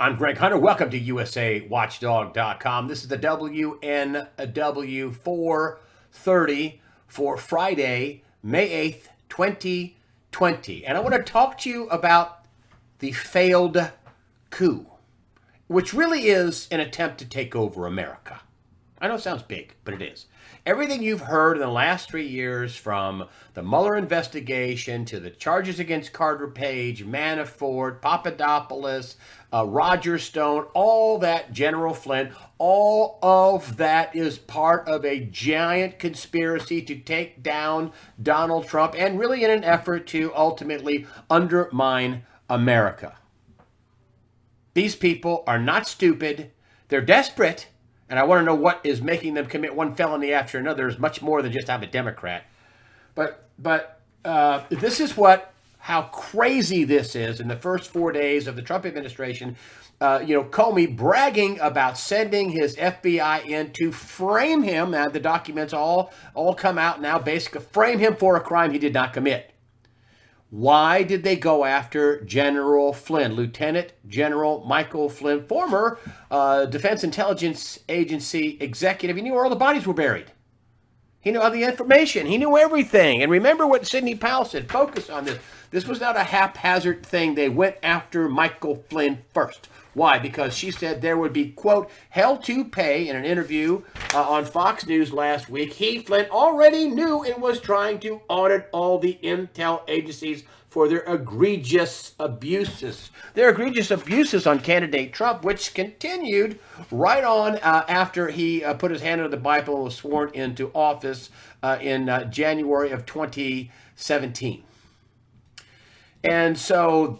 I'm Greg Hunter. Welcome to USAWatchdog.com. This is the WNW 430 for Friday, May 8th, 2020. And I want to talk to you about the failed coup, which really is an attempt to take over America. I know it sounds big, but it is. Everything you've heard in the last 3 years, from the Mueller investigation to the charges against Carter Page, Manafort, Papadopoulos, Roger Stone, all that, General Flynn, all of that is part of a giant conspiracy to take down Donald Trump, and really in an effort to ultimately undermine America. These people are not stupid. They're desperate. And I want to know what is making them commit one felony after another. Is much more than just I'm a Democrat. But this is how crazy this is in the first 4 days of the Trump administration. Comey bragging about sending his FBI in to frame him. Now the documents all come out now, basically frame him for a crime he did not commit. Why did they go after General Flynn, Lieutenant General Michael Flynn, former Defense Intelligence Agency executive? He knew where all the bodies were buried. He knew all the information. He knew everything. And remember what Sidney Powell said, focus on this. This was not a haphazard thing. They went after Michael Flynn first. Why? Because she said there would be, quote, hell to pay. In an interview on Fox News last week, Flynn already knew and was trying to audit all the intel agencies for their egregious abuses. Their egregious abuses on candidate Trump, which continued right on after he put his hand on the Bible and was sworn into office in January of 2017. And so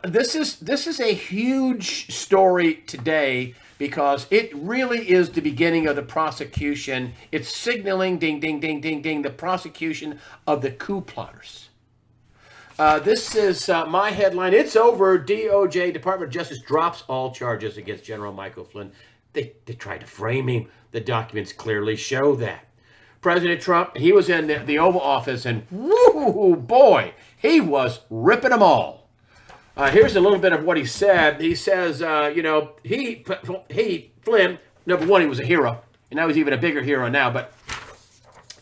this is a huge story today because it really is the beginning of the prosecution. It's signaling, ding, ding, ding, ding, ding, the prosecution of the coup plotters. This is my headline. It's over. DOJ, Department of Justice, drops all charges against General Michael Flynn. They tried to frame him. The documents clearly show that. President Trump, he was in the Oval Office, and whoo, boy, he was ripping them all. Here's a little bit of what he said. He says, Flynn, number one, he was a hero, and now he's even a bigger hero now, but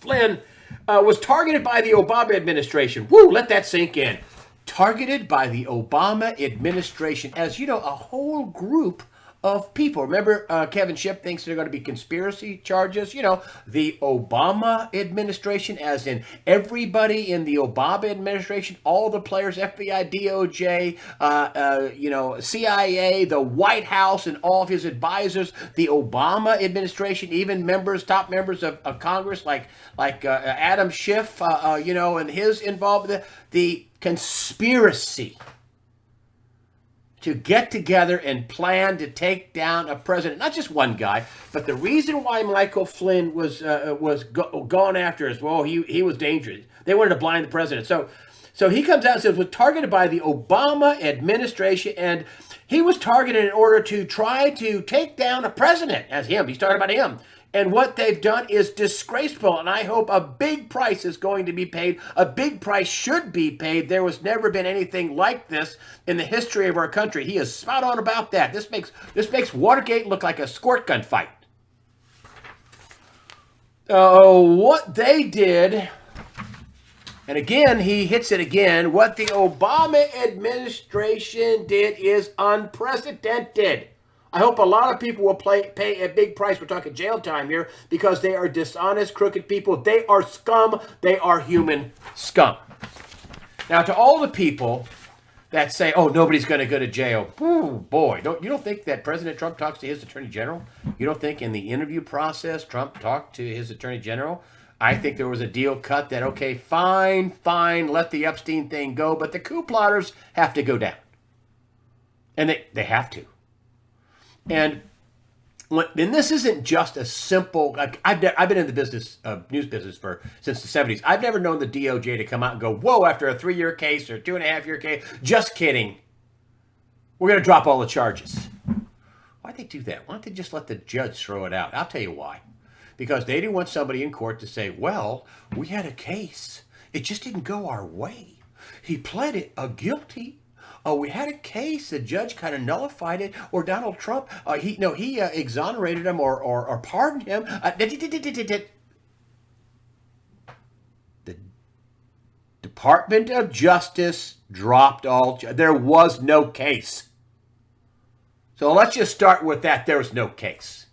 Flynn was targeted by the Obama administration. Woo, let that sink in. Targeted by the Obama administration, as you know, a whole group of people. Remember, Kevin Shipp thinks there are going to be conspiracy charges. The Obama administration, as in everybody in the Obama administration, all the players, FBI, DOJ, CIA, the White House, and all of his advisors, the Obama administration, even top members of Congress, like Adam Schiff, and his involvement, the conspiracy to get together and plan to take down a president, not just one guy, but the reason why Michael Flynn was gone after is, well, he was dangerous. They wanted to blind the president. So he comes out and says was targeted by the Obama administration, and he was targeted in order to try to take down a president as him. He's talking about him. And what they've done is disgraceful, and I hope a big price is going to be paid. A big price should be paid. There was never been anything like this in the history of our country. He is spot on about that. This makes Watergate look like a squirt gun fight. What they did, and again, he hits it again, what the Obama administration did is unprecedented. I hope a lot of people will pay a big price. We're talking jail time here because they are dishonest, crooked people. They are scum. They are human scum. Now, to all the people that say, "Oh, nobody's going to go to jail," ooh, boy, you don't think that President Trump talks to his attorney general? You don't think in the interview process Trump talked to his attorney general? I think there was a deal cut that, okay, fine, let the Epstein thing go, but the coup plotters have to go down, and they have to. And this isn't just a simple. I've been in the news business since the 70s. I've never known the DOJ to come out and go, "Whoa!" After a 3-year case or 2.5-year case, just kidding. We're going to drop all the charges. Why'd they do that? Why don't they just let the judge throw it out? I'll tell you why. Because they didn't want somebody in court to say, "Well, we had a case. It just didn't go our way. He pled it guilty. oh, we had a case, the judge kind of nullified it, or Donald Trump, he exonerated him or pardoned him. The Department of Justice dropped all. There was no case. So let's just start with that. There was no case.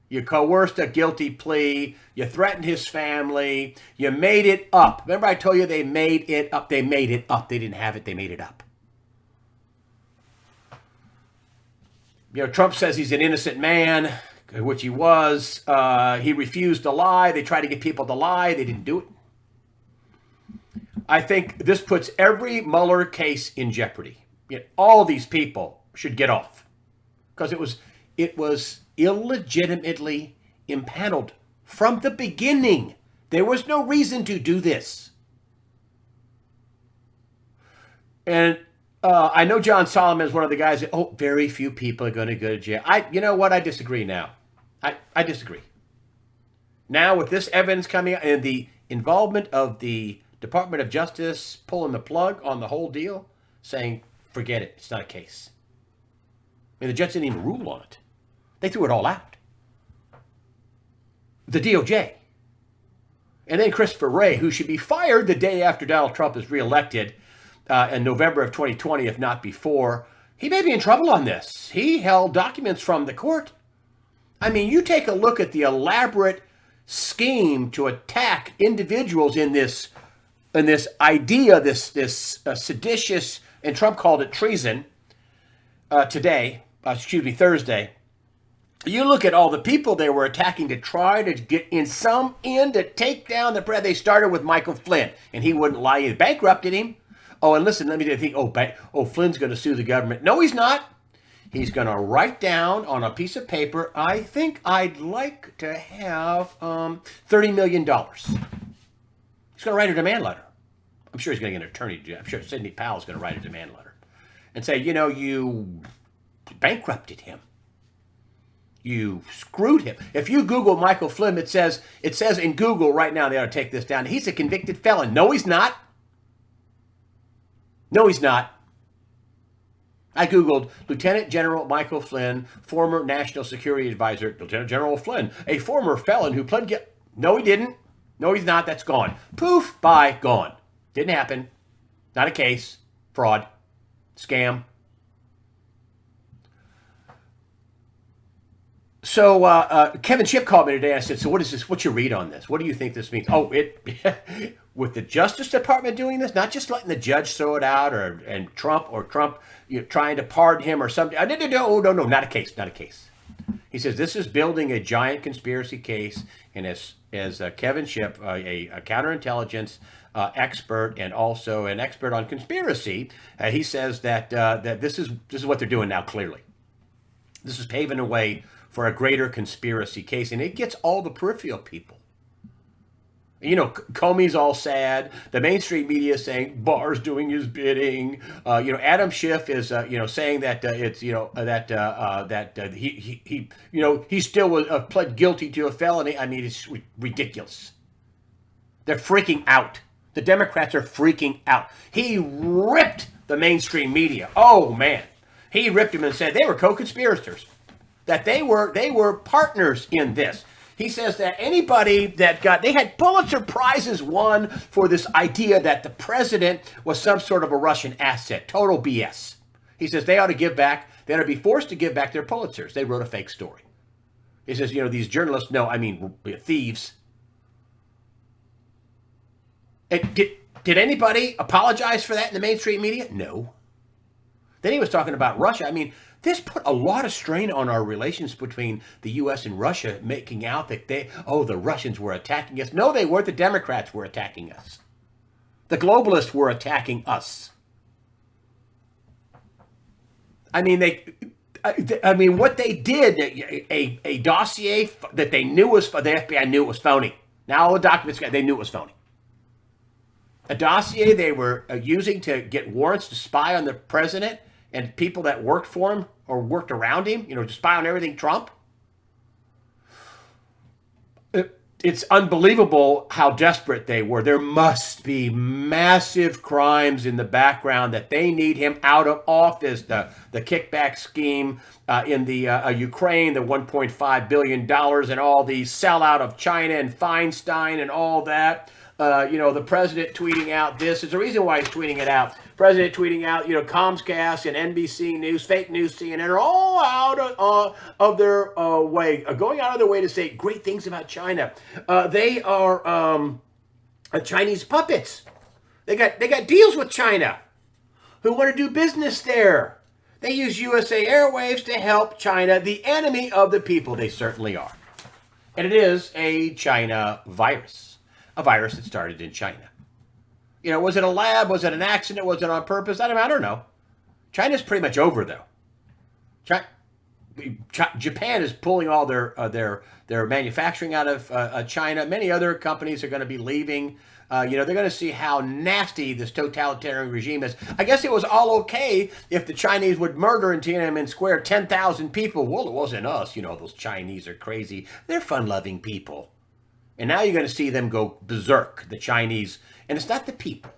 You coerced a guilty plea. You threatened his family. You made it up. Remember I told you they made it up. They made it up. They didn't have it. They made it up. Trump says he's an innocent man, which he was. He refused to lie. They tried to get people to lie. They didn't do it. I think this puts every Mueller case in jeopardy. All these people should get off because it was illegitimately impaneled from the beginning. There was no reason to do this. And I know John Solomon is one of the guys that, very few people are going to go to jail. You know what? I disagree now. I disagree. Now with this evidence coming out and the involvement of the Department of Justice pulling the plug on the whole deal, saying, forget it, it's not a case. I mean, the judge didn't even rule on it. They threw it all out. The DOJ. And then Christopher Wray, who should be fired the day after Donald Trump is reelected in November of 2020, if not before, he may be in trouble on this. He held documents from the court. I mean, you take a look at the elaborate scheme to attack individuals in this idea, this seditious, and Trump called it treason Thursday. You look at all the people they were attacking to try to get to take down the president. They started with Michael Flynn, and he wouldn't lie. He bankrupted him. Oh, and listen, let me think, Flynn's going to sue the government. No, he's not. He's going to write down on a piece of paper, I think I'd like to have $30 million. He's going to write a demand letter. I'm sure he's going to get an attorney to do it. I'm sure Sidney Powell's going to write a demand letter and say, you bankrupted him. You screwed him. If you Google Michael Flynn, it says in Google right now, they ought to take this down. He's a convicted felon. No, he's not. No, he's not. I Googled Lieutenant General Michael Flynn, former National Security Advisor, Lieutenant General Flynn, a former felon who pled guilty. No, he didn't. No, he's not. That's gone. Poof, bye, gone. Didn't happen. Not a case. Fraud. Scam. So Kevin Shipp called me today. I said, so what is this? What's your read on this? What do you think this means? With the Justice Department doing this, not just letting the judge throw it out and Trump trying to pardon him or something. No, not a case, not a case. He says this is building a giant conspiracy case. And as Kevin Shipp, a counterintelligence expert and also an expert on conspiracy, he says that this is what they're doing now. Clearly, this is paving the way for a greater conspiracy case, and it gets all the peripheral people. Comey's all sad. The mainstream media is saying Barr's doing his bidding. Adam Schiff is saying that he still was pled guilty to a felony. I mean, it's ridiculous. They're freaking out. The Democrats are freaking out. He ripped the mainstream media. Oh man, he ripped them and said they were co-conspirators. That they were partners in this. He says that anybody they had Pulitzer Prizes won for this idea that the president was some sort of a Russian asset. Total BS. He says they ought to give back. They ought to be forced to give back their Pulitzers. They wrote a fake story. He says, these journalists, thieves. And did anybody apologize for that in the mainstream media? No. Then he was talking about Russia. I mean, this put a lot of strain on our relations between the U.S. and Russia, making out that the Russians were attacking us. No, they weren't. The Democrats were attacking us. The globalists were attacking us. I mean, what they did, a dossier that they knew was, the FBI knew it was phony. Now all the documents, they knew it was phony. A dossier they were using to get warrants to spy on the president and people that worked for him or worked around him, to spy on everything Trump. it's unbelievable how desperate they were. There must be massive crimes in the background that they need him out of office. The kickback scheme in the Ukraine, the $1.5 billion, and all the sellout of China and Feinstein and all that. The president tweeting out this. There's a reason why he's tweeting it out. President tweeting out, Comcast and NBC News, fake news, CNN are all out of their way, going out of their way to say great things about China. They are Chinese puppets. They got deals with China who want to do business there. They use USA Airwaves to help China, the enemy of the people. They certainly are. And it is a China virus. A virus that started in China. Was it a lab? Was it an accident? Was it on purpose? I don't know. China's pretty much over, though. Japan is pulling all their manufacturing out of China. Many other companies are going to be leaving. They're going to see how nasty this totalitarian regime is. I guess it was all okay if the Chinese would murder in Tiananmen Square 10,000 people. Well, it wasn't us. Those Chinese are crazy. They're fun-loving people. And now you're going to see them go berserk, the Chinese. And it's not the people.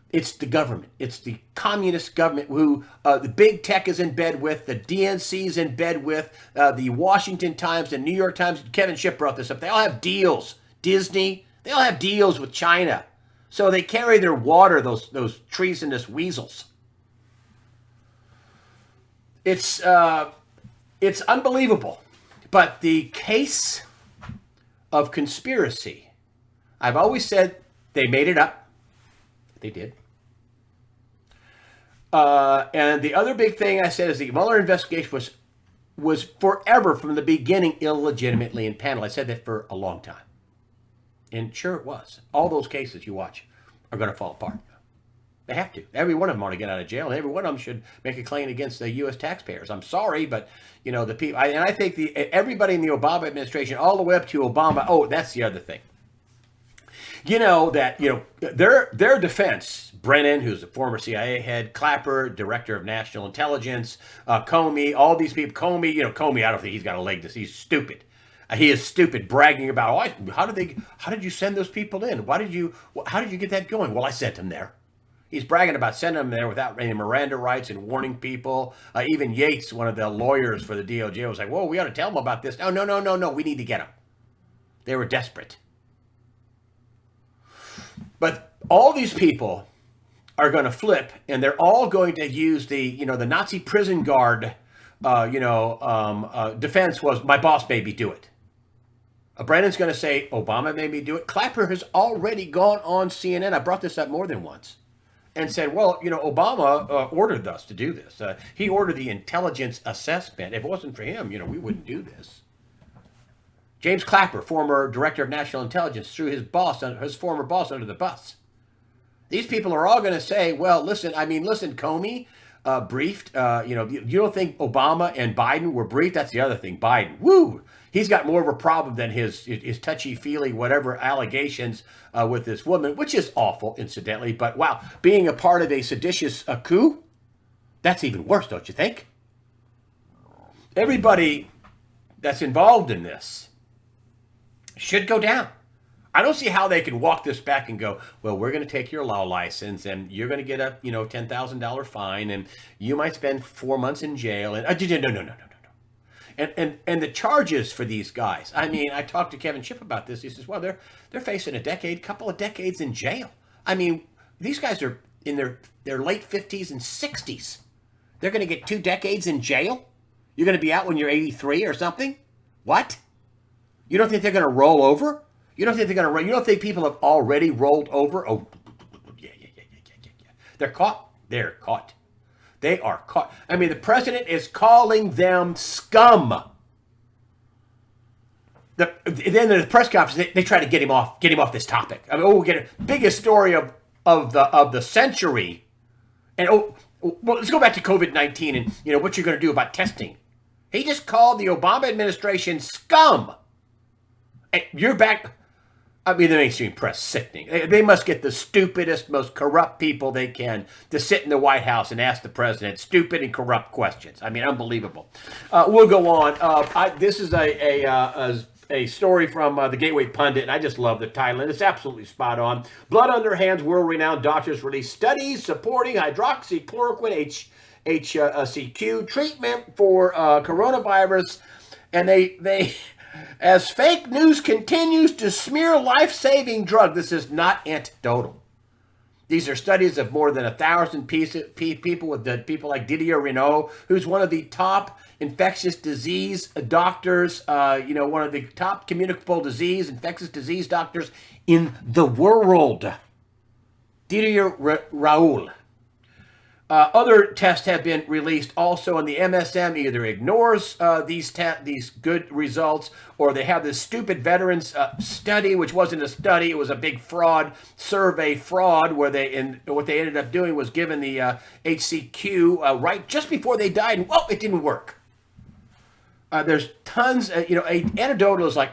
It's the government. It's the communist government who the big tech is in bed with, the DNC is in bed with, the Washington Times, the New York Times. Kevin Schiff brought this up. They all have deals. Disney, they all have deals with China. So they carry their water, those treasonous weasels. It's unbelievable. But the case of conspiracy, I've always said they made it up. They did. And the other big thing I said is the Mueller investigation was forever from the beginning illegitimately impaneled. I said that for a long time. And sure it was. All those cases you watch are going to fall apart. They have to. Every one of them want to get out of jail, and every one of them should make a claim against the U.S. taxpayers. I'm sorry, but the people. I think everybody in the Obama administration, all the way up to Obama. Oh, that's the other thing. Their defense. Brennan, who's a former CIA head, Clapper, director of national intelligence, Comey, all these people. Comey. I don't think he's got a leg to see. He's stupid. He is stupid, bragging about how did you send those people in? How did you get that going? Well, I sent them there. He's bragging about sending them there without any Miranda rights and warning people. Even Yates, one of the lawyers for the DOJ, was like, whoa, we ought to tell them about this. No, we need to get them. They were desperate. But all these people are going to flip, and they're all going to use the Nazi prison guard, defense was, my boss made me do it. Brennan's going to say, Obama made me do it. Clapper has already gone on CNN. I brought this up more than once. And said, well, Obama ordered us to do this. He ordered the intelligence assessment. If it wasn't for him, we wouldn't do this. James Clapper, former director of national intelligence, threw his former boss under the bus. These people are all going to say, well, listen, Comey briefed. You don't think Obama and Biden were briefed? That's the other thing. Biden, woo! He's got more of a problem than his touchy-feely, whatever, allegations with this woman, which is awful, incidentally. But wow, being a part of a seditious coup, that's even worse, don't you think? Everybody that's involved in this should go down. I don't see how they can walk this back and go, well, we're going to take your law license and you're going to get a $10,000 fine and you might spend 4 months in jail. And no. And the charges for these guys. I talked to Kevin Schiff about this. He says, well, they're facing couple of decades in jail. These guys are in their late 50s and 60s. They're going to get 2 decades in jail? You're going to be out when you're 83 or something? What? You don't think they're going to roll over? You don't think you don't think people have already rolled over? Oh, yeah. They're caught. They're caught. They are caught. The president is calling them scum. Then in the press conference, they try to get him off this topic. We'll get it. Biggest story of the century. And let's go back to COVID-19 and what you're going to do about testing. He just called the Obama administration scum. And you're back. The mainstream press, sickening. They must get the stupidest, most corrupt people they can to sit in the White House and ask the president stupid and corrupt questions. Unbelievable. We'll go on. This is a a story from the Gateway Pundit, and I just love the title, and it's absolutely spot on. Blood on their hands, world-renowned doctors release studies supporting hydroxychloroquine HCQ treatment for coronavirus, and they as fake news continues to smear life-saving drug. This is not anecdotal. These are studies of more than 1,000 people with people like Didier Renault, who's one of the top infectious disease doctors, one of the top communicable disease, infectious disease doctors in the world. Didier Raoul. Other tests have been released also, and the MSM either ignores these good results, or they have this stupid veterans study, which wasn't a study, it was a big survey fraud, where what they ended up doing was giving the HCQ right just before they died, and it didn't work. There's tons, anecdotal is like,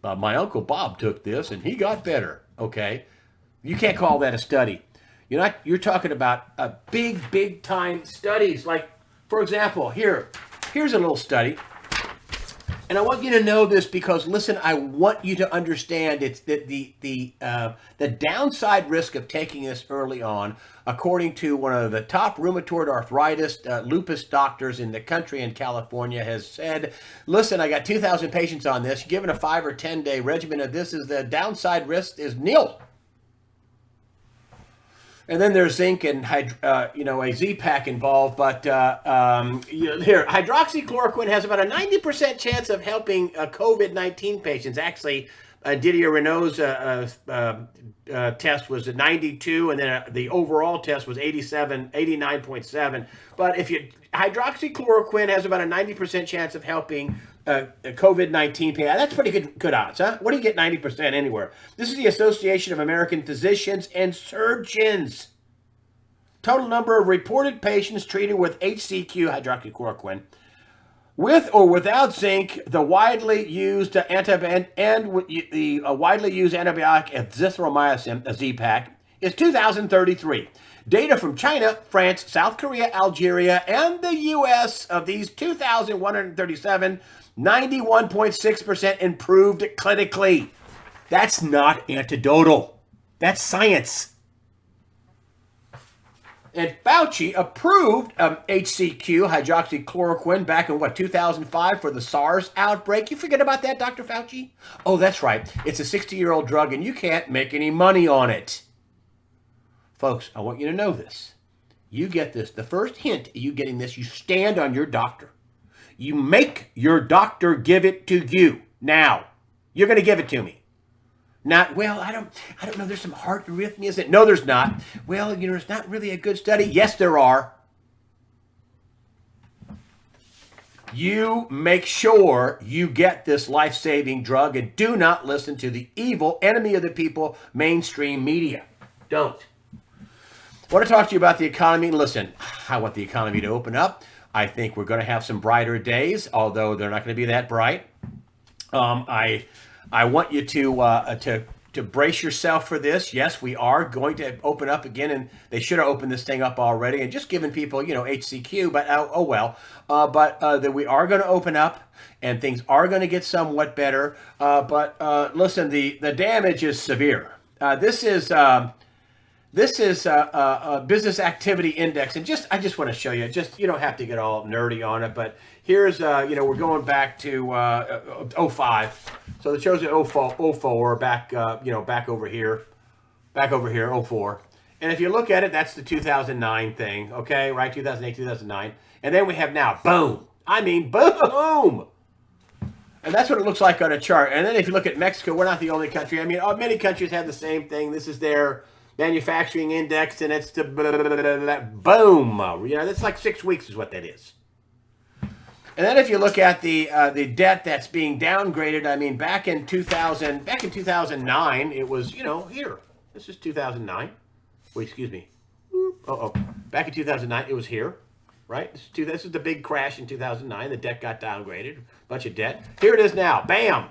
my Uncle Bob took this and he got better. Okay, you can't call that a study. You're talking about big time studies. Like, for example, here's a little study, and I want you to know this because, listen, I want you to understand it's that the downside risk of taking this early on, according to one of the top rheumatoid arthritis lupus doctors in the country in California, has said, listen, I got 2,000 patients on this. Given a 5 or 10 day regimen of this, the downside risk is nil. And then there's zinc and a Z-Pack involved, but here, hydroxychloroquine has about a 90% chance of helping COVID-19 patients. Actually, Didier Renault's test was at 92, and then the overall test was 89.7. But hydroxychloroquine has about a 90% chance of helping COVID-19 patient. That's pretty good odds, huh? What do you get 90% anywhere? This is the Association of American Physicians and Surgeons. Total number of reported patients treated with HCQ, hydroxychloroquine, with or without zinc, the widely used antibiotic azithromycin, a Z-Pack, is 2,033. Data from China, France, South Korea, Algeria, and the U.S. of these 2,137, 91.6% improved clinically. That's not anecdotal. That's science. And Fauci approved HCQ, hydroxychloroquine, back in 2005 for the SARS outbreak. You forget about that, Dr. Fauci? Oh, that's right. It's a 60-year-old drug, and you can't make any money on it. Folks, I want you to know this. You get this. The first hint of you getting this, you stand on your doctor. You make your doctor give it to you. Now, you're going to give it to me. Not, well, I don't know, there's some heart arrhythmias. No, there's not. Well, it's not really a good study. Yes, there are. You make sure you get this life-saving drug, and do not listen to the evil enemy of the people, mainstream media. Don't. I want to talk to you about the economy. Listen, I want the economy to open up. I think we're going to have some brighter days, although they're not going to be that bright. I want you to brace yourself for this. Yes, we are going to open up again, and they should have opened this thing up already and just given people, HCQ, but that we are going to open up and things are going to get somewhat better. But listen, the damage is severe. This is a business activity index, and I just want to show you. You don't have to get all nerdy on it, but here's we're going back to 05. So it shows you 04 back back over here, 04. And if you look at it, that's the 2009 thing, okay, right? 2008, 2009, and then we have now, boom. I mean, boom. And that's what it looks like on a chart. And then if you look at Mexico, we're not the only country. I mean, many countries have the same thing. This is their manufacturing index, and it's the boom. That's like 6 weeks is what that is. And then if you look at the debt that's being downgraded, I mean, back in 2009, it was, here. This is 2009. Wait, excuse me. Back in 2009, it was here, right? This is the big crash in 2009. The debt got downgraded, a bunch of debt. Here it is now. Bam.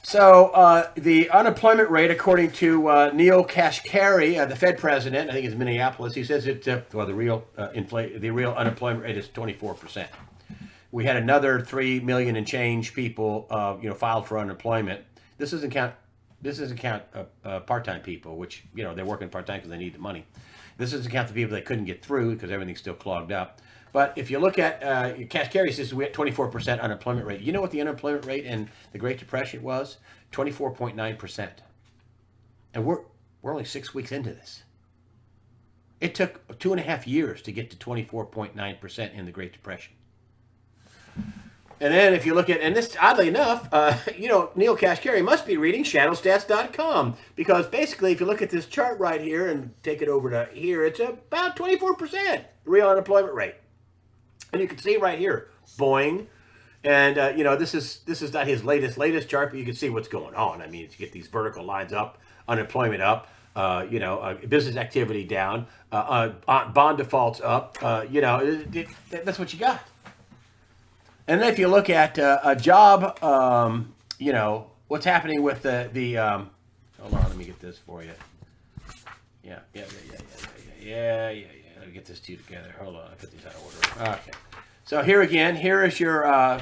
So the unemployment rate, according to Neil Kashkari, the Fed president, I think it's Minneapolis, he says the real unemployment rate is 24%. We had another 3 million and change people, filed for unemployment. This doesn't count part-time people, which, they're working part-time because they need the money. This doesn't count the people that couldn't get through because everything's still clogged up. But if you look at Cash Carry says we had 24% unemployment rate. You know what the unemployment rate in the Great Depression was? 24.9%. And we're only 6 weeks into this. It took 2.5 years to get to 24.9% in the Great Depression. And then if you look at, and this, oddly enough, Neil Kashkari must be reading shadowstats.com, because basically if you look at this chart right here and take it over to here, it's about 24% real unemployment rate. And you can see right here, boing. And, this is not his latest chart, but you can see what's going on. I mean, you get these vertical lines up, unemployment up, business activity down, bond defaults up, that's what you got. And then if you look at a job, what's happening with the hold on, let me get this for you. Yeah. Let me get this two together. Hold on, I put these out of order. Okay. So here is your a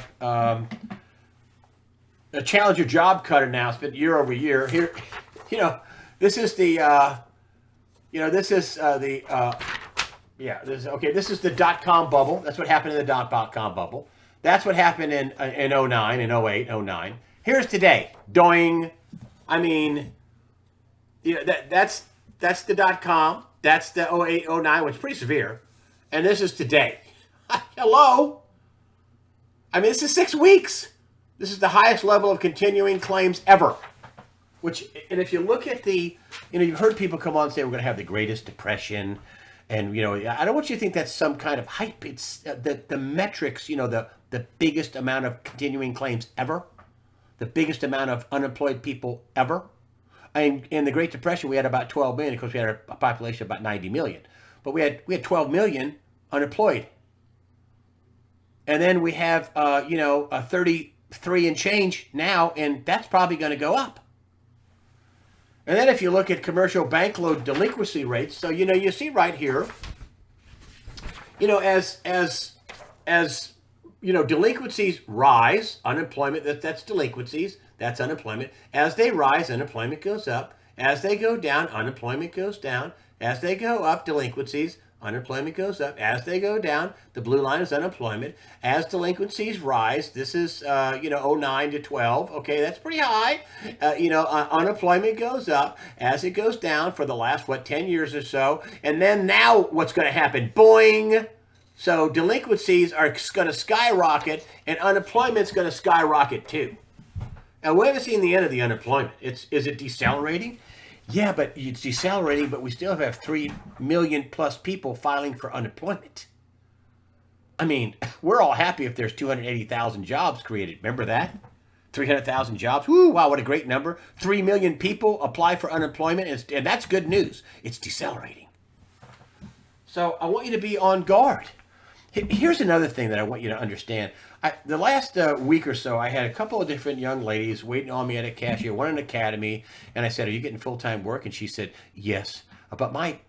Challenger job cut announcement year over year. Here, this is the this is the dot-com bubble. That's what happened in the dot-com bubble. That's what happened in 09, in 08, 09. Here's today. Doing. I mean, that's the dot-com. That's the 08, 09, which is pretty severe. And this is today. Hello? I mean, this is 6 weeks. This is the highest level of continuing claims ever. And if you look at you've heard people come on and say we're going to have the Greatest Depression. And, I don't want you to think that's some kind of hype. It's the metrics, the biggest amount of continuing claims ever, the biggest amount of unemployed people ever. In the Great Depression, we had about 12 million because we had a population of about 90 million. But we had 12 million unemployed. And then we have, a 33 and change now, and that's probably going to go up. And then if you look at commercial bank loan delinquency rates, so, you see right here, as delinquencies rise, unemployment, that's delinquencies, that's unemployment. As they rise, unemployment goes up. As they go down, unemployment goes down. As they go up, delinquencies, unemployment goes up. As they go down, the blue line is unemployment. As delinquencies rise, this is, 09 to 12. Okay, that's pretty high. Unemployment goes up. As it goes down for the last, 10 years or so. And then now what's going to happen? Boing! So delinquencies are going to skyrocket, and unemployment's going to skyrocket too. Now, we haven't seen the end of the unemployment. Is it decelerating? Yeah, but it's decelerating, but we still have 3 million plus people filing for unemployment. I mean, we're all happy if there's 280,000 jobs created. Remember that? 300,000 jobs. Woo, wow, what a great number. 3 million people apply for unemployment, and that's good news. It's decelerating. So I want you to be on guard. Here's another thing that I want you to understand. The last week or so, I had a couple of different young ladies waiting on me at a cashier, one in an academy, and I said, "Are you getting full-time work?" And she said, "Yes, but my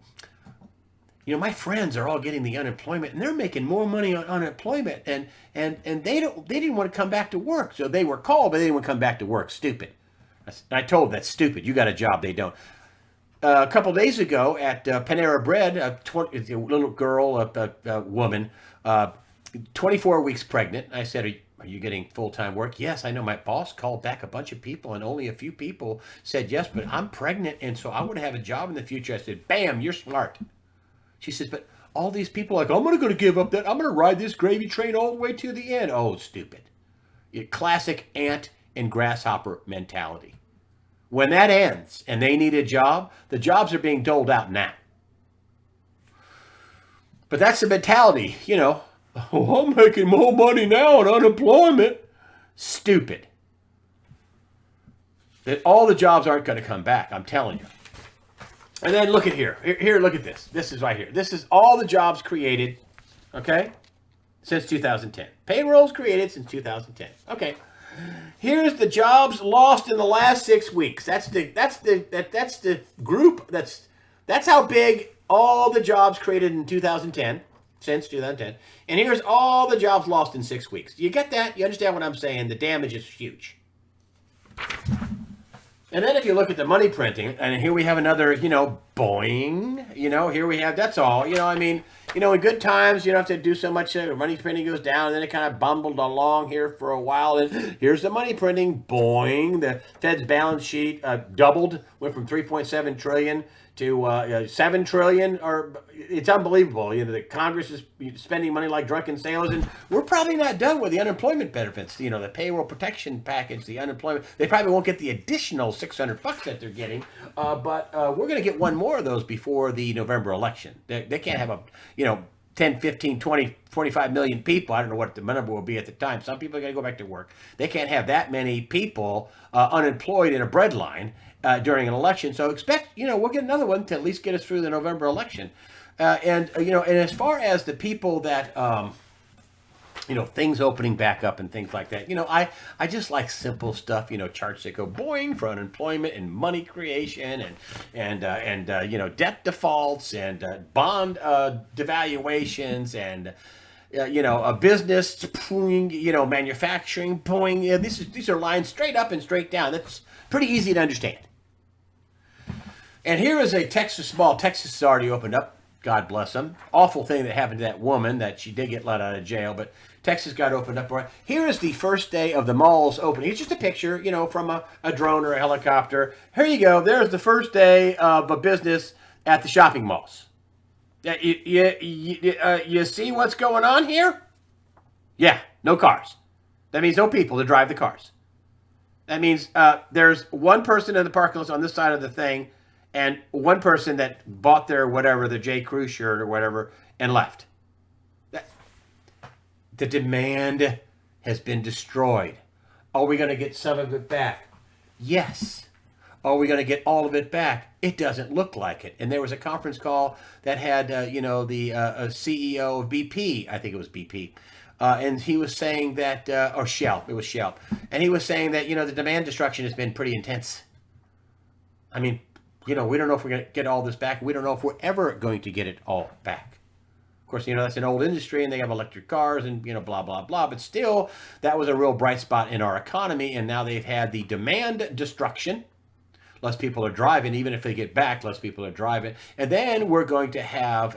friends are all getting the unemployment, and they're making more money on unemployment, and they didn't want to come back to work, so they were called, but they didn't want to come back to work. Stupid." I told them, "That's stupid. You got a job, they don't." A couple days ago at Panera Bread, a little girl, a woman, 24 weeks pregnant. I said, "Are you getting full-time work?" "Yes, I know. My boss called back a bunch of people, and only a few people said yes, but I'm pregnant, and so I want to have a job in the future." I said, "Bam, you're smart." She says, "But all these people are like, I'm going to give up that. I'm going to ride this gravy train all the way to the end." Oh, stupid. Classic ant and grasshopper mentality. When that ends and they need a job, the jobs are being doled out now. But that's the mentality, "Oh, I'm making more money now on unemployment." Stupid. That all the jobs aren't going to come back, I'm telling you. And then look at here. Here, look at this. This is right here. This is all the jobs created, okay, since 2010. Payrolls created since 2010. Okay. Here's the jobs lost in the last 6 weeks. That's the group. That's how big all the jobs created in 2010. since 2010. And here's all the jobs lost in 6 weeks. You get that? You understand what I'm saying? The damage is huge. And then if you look at the money printing, and here we have another, boing, here we have, that's all. In good times, you don't have to do so much. Money printing goes down, and then it kind of bumbled along here for a while. And here's the money printing, boing. The Fed's balance sheet doubled, went from 3.7 trillion to 7 trillion. It's unbelievable. The Congress is spending money like drunken sailors, and we're probably not done with the unemployment benefits. The payroll protection package, the unemployment. They probably won't get the additional $600 that they're getting, but we're going to get one more of those before the November election. They can't have 10, 15, 20, 25 million people. I don't know what the number will be at the time. Some people are going to go back to work. They can't have that many people unemployed in a bread line during an election. So expect, we'll get another one to at least get us through the November election. And as far as the people that, things opening back up and things like that, I just like simple stuff, charts that go boing for unemployment and money creation and debt defaults and bond devaluations and, a business, boing, manufacturing, boing. Yeah, these are lines straight up and straight down. That's pretty easy to understand. And here is a small Texas has already opened up. God bless them. Awful thing that happened to that woman that she did get let out of jail, but Texas got opened up. Here is the first day of the malls opening. It's just a picture, from a drone or a helicopter. Here you go. There's the first day of a business at the shopping malls. You see what's going on here? Yeah, no cars. That means no people to drive the cars. That means there's one person in the parking lot on this side of the thing, and one person that bought their whatever, the J. Crew shirt or whatever, and left. The demand has been destroyed. Are we going to get some of it back? Yes. Are we going to get all of it back? It doesn't look like it. And there was a conference call that had, the CEO of BP, I think it was BP, and he was saying that, or Shell, it was Shell, and he was saying that, the demand destruction has been pretty intense. I mean, we don't know if we're going to get all this back. We don't know if we're ever going to get it all back. Of course, that's an old industry, and they have electric cars and, blah, blah, blah. But still, that was a real bright spot in our economy, and now they've had the demand destruction. Less people are driving. Even if they get back, less people are driving. And then we're going to have,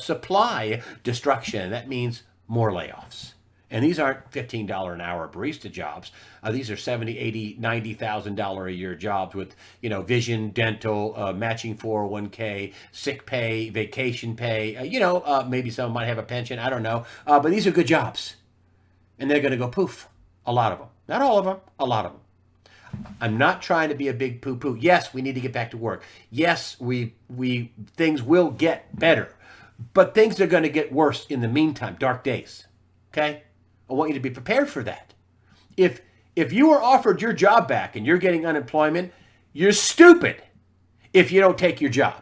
supply destruction. That means more layoffs. And these aren't $15 an hour barista jobs. These are $70,000, $80,000, $90,000 a year jobs with, vision, dental, matching 401k, sick pay, vacation pay. Maybe some might have a pension. I don't know. But these are good jobs. And they're going to go poof. A lot of them. Not all of them. A lot of them. I'm not trying to be a big poo-poo. Yes, we need to get back to work. Yes, things will get better. But things are going to get worse in the meantime. Dark days. Okay? I want you to be prepared for that. If you are offered your job back and you're getting unemployment, you're stupid if you don't take your job.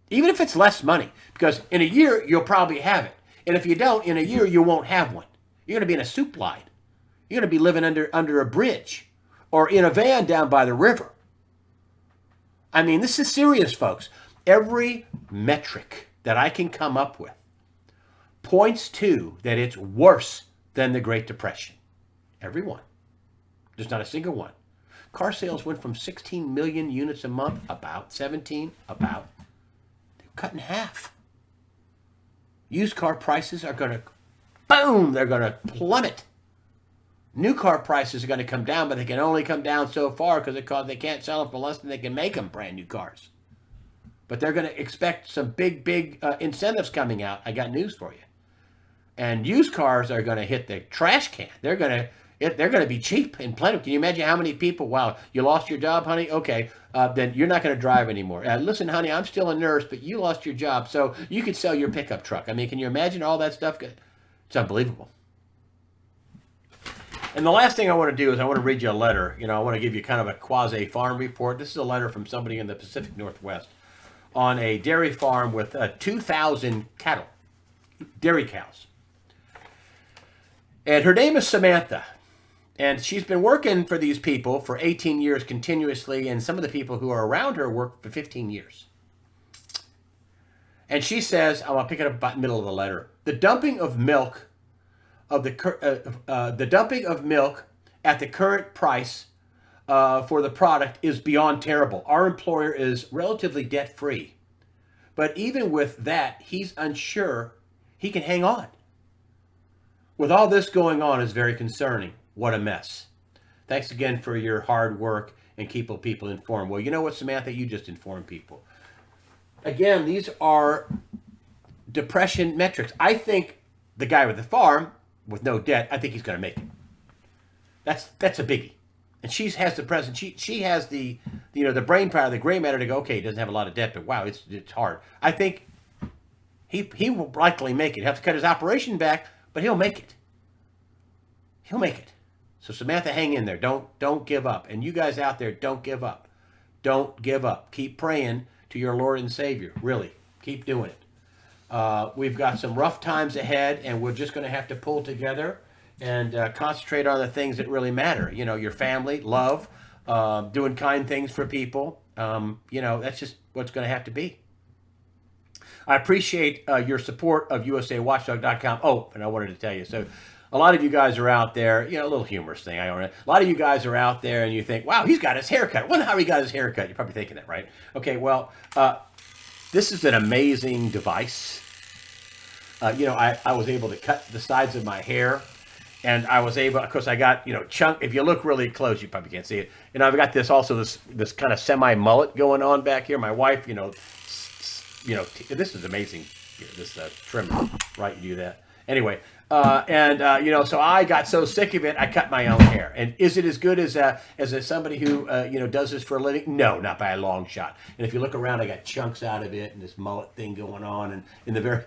Even if it's less money. Because in a year, you'll probably have it. And if you don't, in a year, you won't have one. You're going to be in a soup line. You're going to be living under a bridge or in a van down by the river. I mean, this is serious, folks. Every metric that I can come up with points to that it's worse than the Great Depression. Every one. There's not a single one. Car sales went from 16 million units a month, about 17, they're cut in half. Used car prices are going to, boom, they're going to plummet. New car prices are going to come down, but they can only come down so far because they can't sell them for less than they can make them, brand new cars. But they're going to expect some big incentives coming out. I got news for you. And used cars are going to hit the trash can. They're going to be cheap and plenty. Can you imagine how many people? Wow, you lost your job, honey? Okay, then you're not going to drive anymore. Listen, honey, I'm still a nurse, but you lost your job, so you could sell your pickup truck. I mean, can you imagine all that stuff? It's unbelievable. And the last thing I want to do is I want to read you a letter. I want to give you kind of a quasi-farm report. This is a letter from somebody in the Pacific Northwest on a dairy farm with 2,000 cattle, dairy cows. And her name is Samantha. And she's been working for these people for 18 years continuously, and some of the people who are around her work for 15 years. And she says, I'm going to pick it up about the middle of the letter. The dumping of milk the dumping of milk at the current price for the product is beyond terrible. Our employer is relatively debt-free. But even with that, he's unsure he can hang on. With all this going on, is very concerning. What a mess. Thanks again for your hard work and keeping people informed. Well, you know what, Samantha? You just informed people. Again, these are depression metrics. I think the guy with the farm with no debt, I think he's going to make it. That's a biggie. And she has the present. She has the the brain power, the gray matter to go. Okay, he doesn't have a lot of debt, but wow, it's hard. I think he will likely make it. He'll have to cut his operation back, but he'll make it. He'll make it. So Samantha, hang in there. Don't give up. And you guys out there, don't give up. Don't give up. Keep praying to your Lord and Savior. Really, keep doing it. We've got some rough times ahead, and we're just going to have to pull together and concentrate on the things that really matter. You know, your family, love, doing kind things for people. That's just what's going to have to be. I appreciate your support of USAWatchdog.com. Oh, and I wanted to tell you, so a lot of you guys are out there, a little humorous thing. A lot of you guys are out there and you think, wow, he's got his haircut. I wonder how he got his haircut. You're probably thinking that, right? Okay, well, this is an amazing device. I was able to cut the sides of my hair, and I was able, of course, I got, chunk. If you look really close, you probably can't see it. And I've got this kind of semi mullet going on back here. My wife, this is amazing. Here, this trimmer, right? You do that. Anyway, so I got so sick of it, I cut my own hair. And is it as good as somebody who does this for a living? No, not by a long shot. And if you look around, I got chunks out of it and this mullet thing going on, and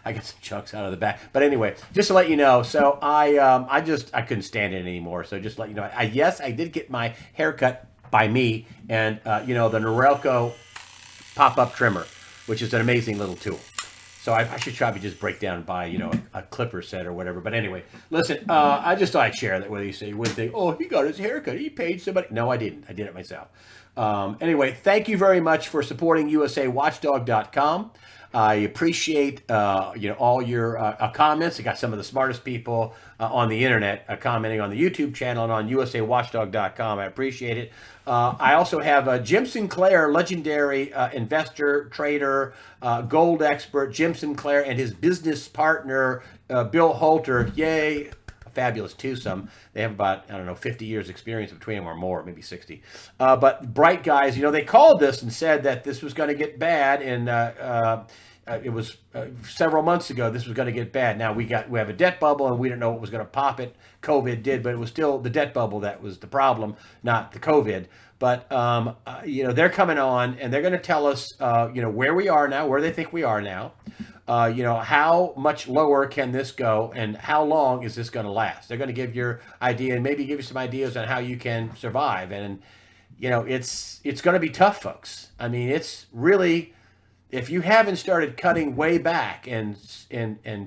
I got some chunks out of the back. But anyway, just to let you know, so I couldn't stand it anymore. So just to let you know, I did get my hair cut by me, and the Norelco pop-up trimmer, which is an amazing little tool. So I should probably just break down and buy, a clipper set or whatever. But anyway, listen, I just thought I'd share that with you. So you wouldn't think, oh, he got his haircut. He paid somebody. No, I didn't. I did it myself. Anyway, thank you very much for supporting USAWatchdog.com. I appreciate, all your comments. I got some of the smartest people on the internet commenting on the YouTube channel and on USAWatchdog.com. I appreciate it. I also have Jim Sinclair, legendary investor, trader, gold expert, Jim Sinclair, and his business partner, Bill Holter. Yay. A fabulous twosome. They have about, 50 years experience between them or more, maybe 60. But bright guys, they called this and said that this was going to get bad. And it was several months ago, this was going to get bad. Now we have a debt bubble, and we don't know what was going to pop it. COVID did, but it was still the debt bubble that was the problem, not the COVID. But, they're coming on, and they're going to tell us, where we are now, where they think we are now. How much lower can this go, and how long is this going to last? They're going to give your idea and maybe give you some ideas on how you can survive. And, it's going to be tough, folks. I mean, it's really, if you haven't started cutting way back and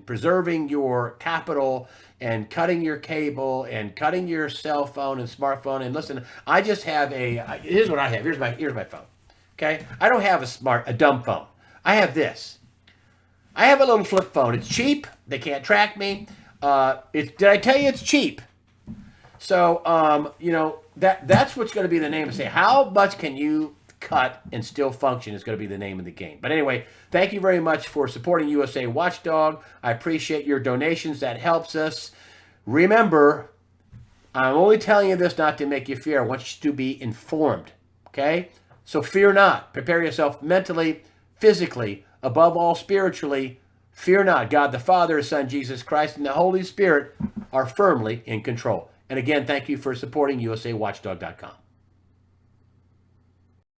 preserving your capital and cutting your cable and cutting your cell phone and smartphone, and listen, I just have here's what I have. Here's my phone. Okay. I don't have a dumb phone. I have this. I have a little flip phone. It's cheap. They can't track me. Did I tell you it's cheap? So, that's what's going to be the name of say. How much can you cut and still function is going to be the name of the game. But anyway, thank you very much for supporting USA Watchdog. I appreciate your donations. That helps us. Remember, I'm only telling you this not to make you fear. I want you to be informed. Okay? So fear not. Prepare yourself mentally, physically, above all spiritually. Fear not. God the Father, His Son, Jesus Christ, and the Holy Spirit are firmly in control. And again, thank you for supporting USAWatchdog.com.